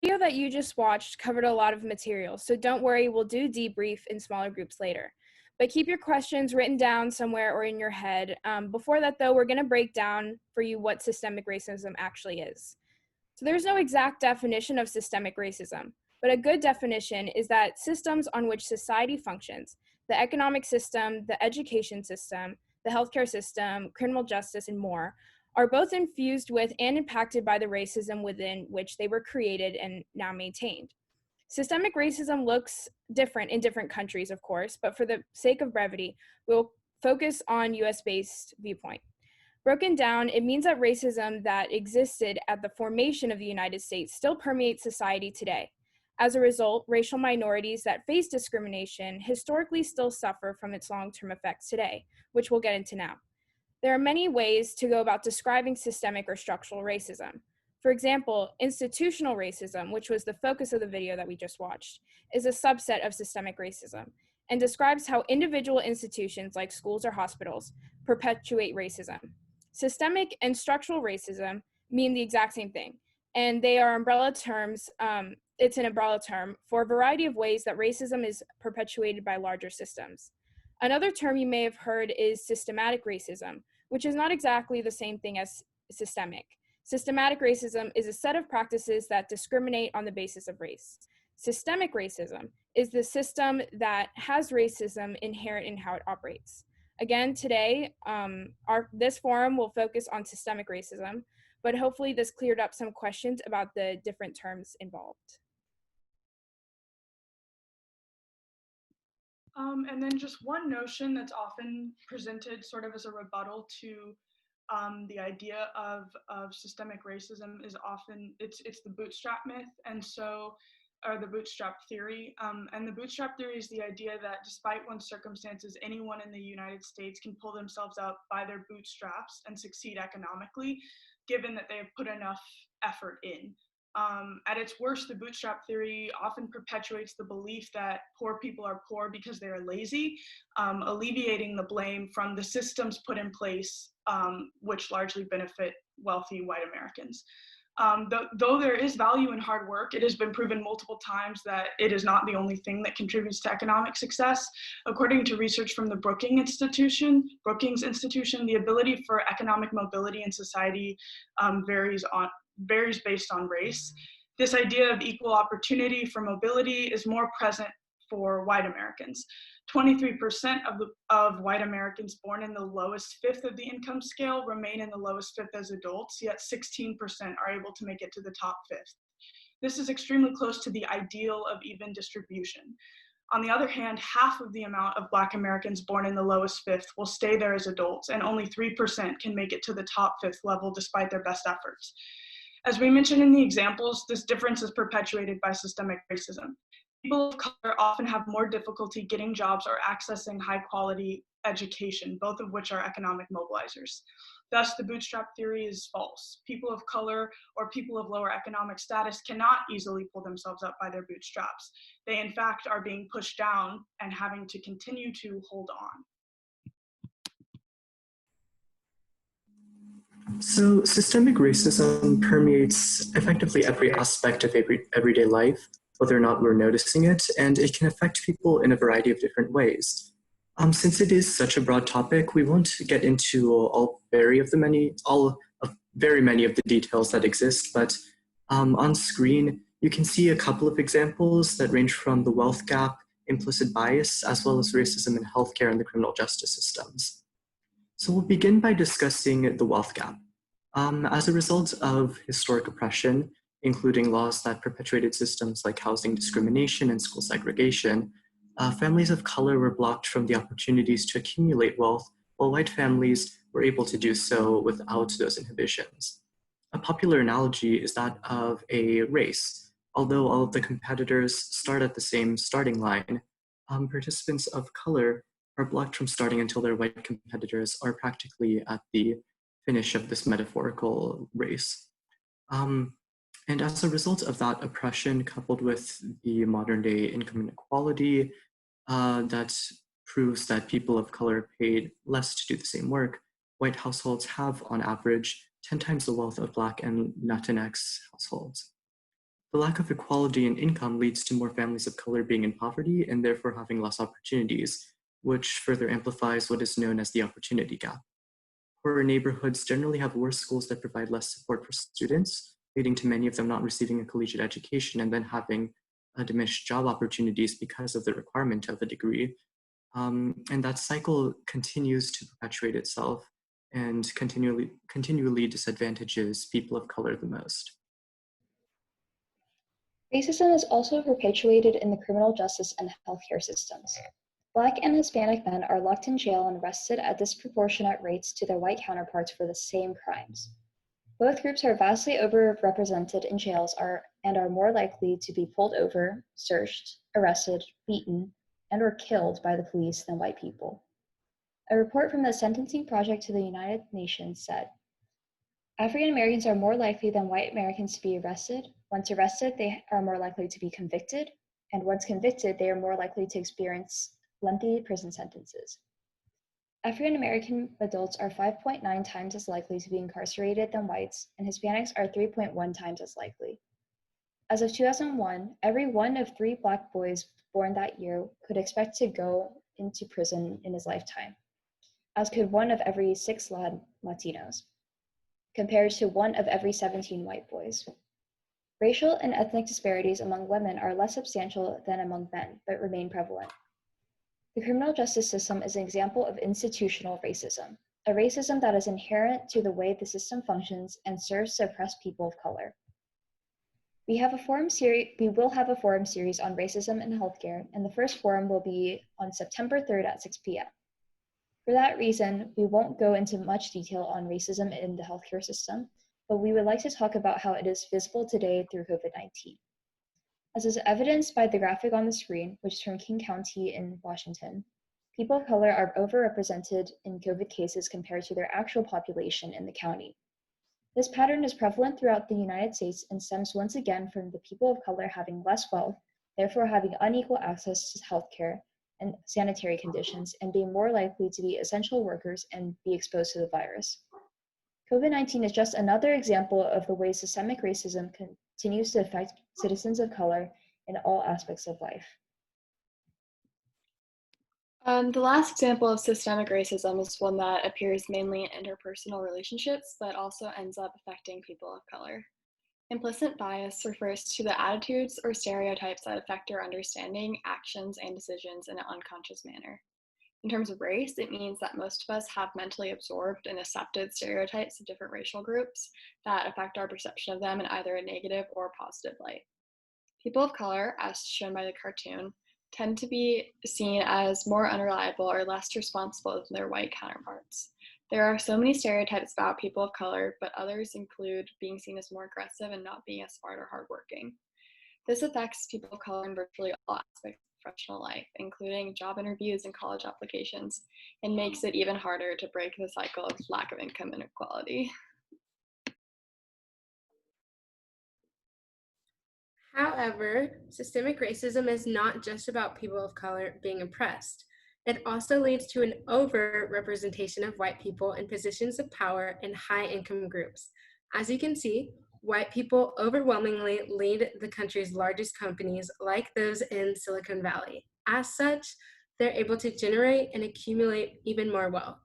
Video that you just watched covered a lot of material, so don't worry, we'll do debrief in smaller groups later. But keep your questions written down somewhere or in your head. Before that, though, we're going to break down for you what systemic racism actually is. So there's no exact definition of systemic racism, but a good definition is that systems on which society functions, the economic system, the education system, the healthcare system, criminal justice, and more, are both infused with and impacted by the racism within which they were created and now maintained. Systemic racism looks different in different countries, of course, but for the sake of brevity, we'll focus on US-based viewpoint. Broken down, it means that racism that existed at the formation of the United States still permeates society today. As a result, racial minorities that face discrimination historically still suffer from its long-term effects today, which we'll get into now. There are many ways to go about describing systemic or structural racism. For example, institutional racism, which was the focus of the video that we just watched, is a subset of systemic racism and describes how individual institutions like schools or hospitals perpetuate racism. Systemic and structural racism mean the exact same thing, and they are umbrella terms. It's an umbrella term for a variety of ways that racism is perpetuated by larger systems. Another term you may have heard is systematic racism, which is not exactly the same thing as systemic. Systematic racism is a set of practices that discriminate on the basis of race. Systemic racism is the system that has racism inherent in how it operates. Again, today, this forum will focus on systemic racism, but hopefully this cleared up some questions about the different terms involved. And then just one notion that's often presented sort of as a rebuttal to the idea of systemic racism is often, it's the bootstrap myth, and so, or the bootstrap theory. And the bootstrap theory is the idea that despite one's circumstances, anyone in the United States can pull themselves up by their bootstraps and succeed economically, given that they have put enough effort in. At its worst, the bootstrap theory often perpetuates the belief that poor people are poor because they are lazy, alleviating the blame from the systems put in place, which largely benefit wealthy white Americans. Though there is value in hard work, it has been proven multiple times that it is not the only thing that contributes to economic success. According to research from the Brookings Institution, the ability for economic mobility in society varies based on race. This idea of equal opportunity for mobility is more present for white Americans. 23% of white Americans born in the lowest fifth of the income scale remain in the lowest fifth as adults, yet 16% are able to make it to the top fifth. This is extremely close to the ideal of even distribution. On the other hand, half of the amount of Black Americans born in the lowest fifth will stay there as adults, and only 3% can make it to the top fifth level despite their best efforts. As we mentioned in the examples, this difference is perpetuated by systemic racism. People of color often have more difficulty getting jobs or accessing high quality education, both of which are economic mobilizers. Thus, the bootstrap theory is false. People of color or people of lower economic status cannot easily pull themselves up by their bootstraps. They, in fact, are being pushed down and having to continue to hold on. So systemic racism permeates effectively every aspect of everyday life, whether or not we're noticing it, and it can affect people in a variety of different ways. Since it is such a broad topic, we won't get into very many of the details that exist, but on screen, you can see a couple of examples that range from the wealth gap, implicit bias, as well as racism in healthcare and the criminal justice systems. So we'll begin by discussing the wealth gap. As a result of historic oppression, including laws that perpetuated systems like housing discrimination and school segregation, families of color were blocked from the opportunities to accumulate wealth, while white families were able to do so without those inhibitions. A popular analogy is that of a race. Although all of the competitors start at the same starting line, participants of color are blocked from starting until their white competitors are practically at the finish of this metaphorical race. And as a result of that oppression, coupled with the modern day income inequality that proves that people of color paid less to do the same work, white households have, on average, 10 times the wealth of Black and Latinx households. The lack of equality in income leads to more families of color being in poverty and therefore having less opportunities, which further amplifies what is known as the opportunity gap. Poorer neighborhoods generally have worse schools that provide less support for students, leading to many of them not receiving a collegiate education and then having diminished job opportunities because of the requirement of a degree. And that cycle continues to perpetuate itself and continually disadvantages people of color the most. Racism is also perpetuated in the criminal justice and healthcare systems. Black and Hispanic men are locked in jail and arrested at disproportionate rates to their white counterparts for the same crimes. Both groups are vastly overrepresented in jails and are more likely to be pulled over, searched, arrested, beaten, and or killed by the police than white people. A report from the Sentencing Project to the United Nations said, African Americans are more likely than white Americans to be arrested. Once arrested, they are more likely to be convicted, and once convicted, they are more likely to experience lengthy prison sentences. African American adults are 5.9 times as likely to be incarcerated than whites, and Hispanics are 3.1 times as likely. As of 2001, every one of 3 Black boys born that year could expect to go into prison in his lifetime, as could 1 of every 6 Latinos, compared to 1 of every 17 white boys. Racial and ethnic disparities among women are less substantial than among men, but remain prevalent. The criminal justice system is an example of institutional racism, a racism that is inherent to the way the system functions and serves to oppress people of color. We will have a forum series on racism in healthcare, and the first forum will be on September 3rd at 6 p.m. For that reason, we won't go into much detail on racism in the healthcare system, but we would like to talk about how it is visible today through COVID-19. As is evidenced by the graphic on the screen, which is from King County in Washington, people of color are overrepresented in COVID cases compared to their actual population in the county. This pattern is prevalent throughout the United States and stems once again from the people of color having less wealth, therefore having unequal access to healthcare and sanitary conditions, and being more likely to be essential workers and be exposed to the virus. COVID-19 is just another example of the way systemic racism continues to affect citizens of color in all aspects of life. The last example of systemic racism is one that appears mainly in interpersonal relationships, but also ends up affecting people of color. Implicit bias refers to the attitudes or stereotypes that affect our understanding, actions, and decisions in an unconscious manner. In terms of race, it means that most of us have mentally absorbed and accepted stereotypes of different racial groups that affect our perception of them in either a negative or positive light. People of color, as shown by the cartoon, tend to be seen as more unreliable or less responsible than their white counterparts. There are so many stereotypes about people of color, but others include being seen as more aggressive and not being as smart or hardworking. This affects people of color in virtually all aspects of professional life, including job interviews and college applications, and makes it even harder to break the cycle of lack of income inequality. However, systemic racism is not just about people of color being oppressed. It also leads to an over-representation of white people in positions of power in high-income groups. As you can see, white people overwhelmingly lead the country's largest companies, like those in Silicon Valley. As such, they're able to generate and accumulate even more wealth.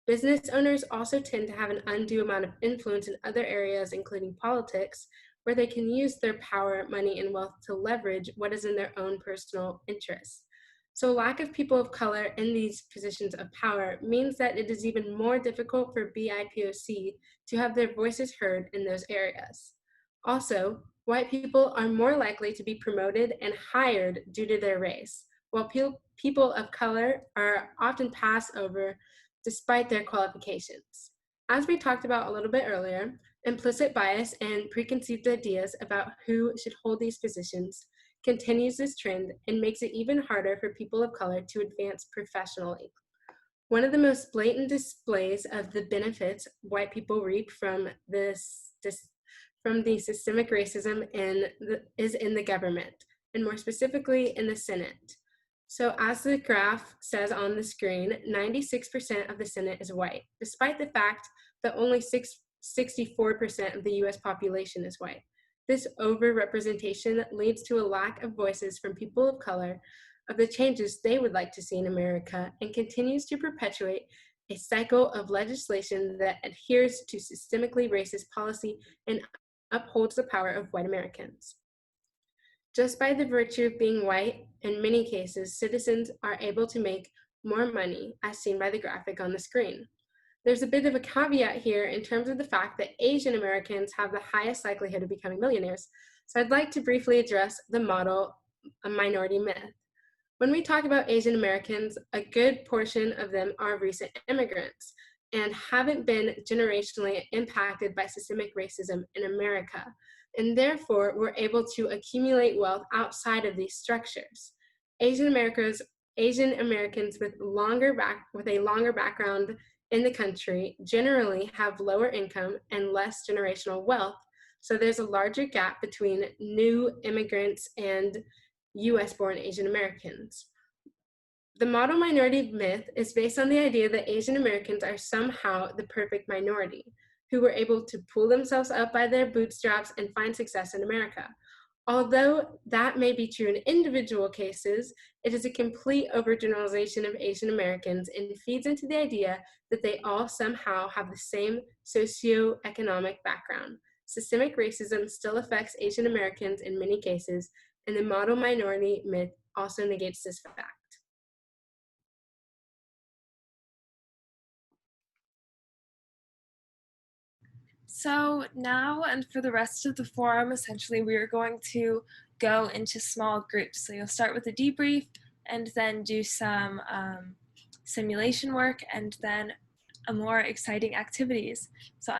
Business owners also tend to have an undue amount of influence in other areas, including politics, where they can use their power, money, and wealth to leverage what is in their own personal interests. So lack of people of color in these positions of power means that it is even more difficult for BIPOC to have their voices heard in those areas. Also, white people are more likely to be promoted and hired due to their race, while people of color are often passed over despite their qualifications. As we talked about a little bit earlier, implicit bias and preconceived ideas about who should hold these positions continues this trend and makes it even harder for people of color to advance professionally. One of the most blatant displays of the benefits white people reap from the systemic racism is in the government, and more specifically in the Senate. So as the graph says on the screen, 96% of the Senate is white, despite the fact that only 64% of the US population is white. This overrepresentation leads to a lack of voices from people of color of the changes they would like to see in America and continues to perpetuate a cycle of legislation that adheres to systemically racist policy and upholds the power of white Americans. Just by the virtue of being white, in many cases, citizens are able to make more money, as seen by the graphic on the screen. There's a bit of a caveat here in terms of the fact that Asian Americans have the highest likelihood of becoming millionaires, so I'd like to briefly address the model minority myth. When we talk about Asian Americans, a good portion of them are recent immigrants and haven't been generationally impacted by systemic racism in America, and therefore were able to accumulate wealth outside of these structures. Asian Americans with a longer background in the country generally have lower income and less generational wealth, so there's a larger gap between new immigrants and US-born Asian Americans. The model minority myth is based on the idea that Asian Americans are somehow the perfect minority, who were able to pull themselves up by their bootstraps and find success in America. Although that may be true in individual cases, it is a complete overgeneralization of Asian Americans and feeds into the idea that they all somehow have the same socioeconomic background. Systemic racism still affects Asian Americans in many cases, and the model minority myth also negates this fact. So now and for the rest of the forum, essentially, we are going to go into small groups. So you'll start with a debrief and then do some simulation work and then more exciting activities. So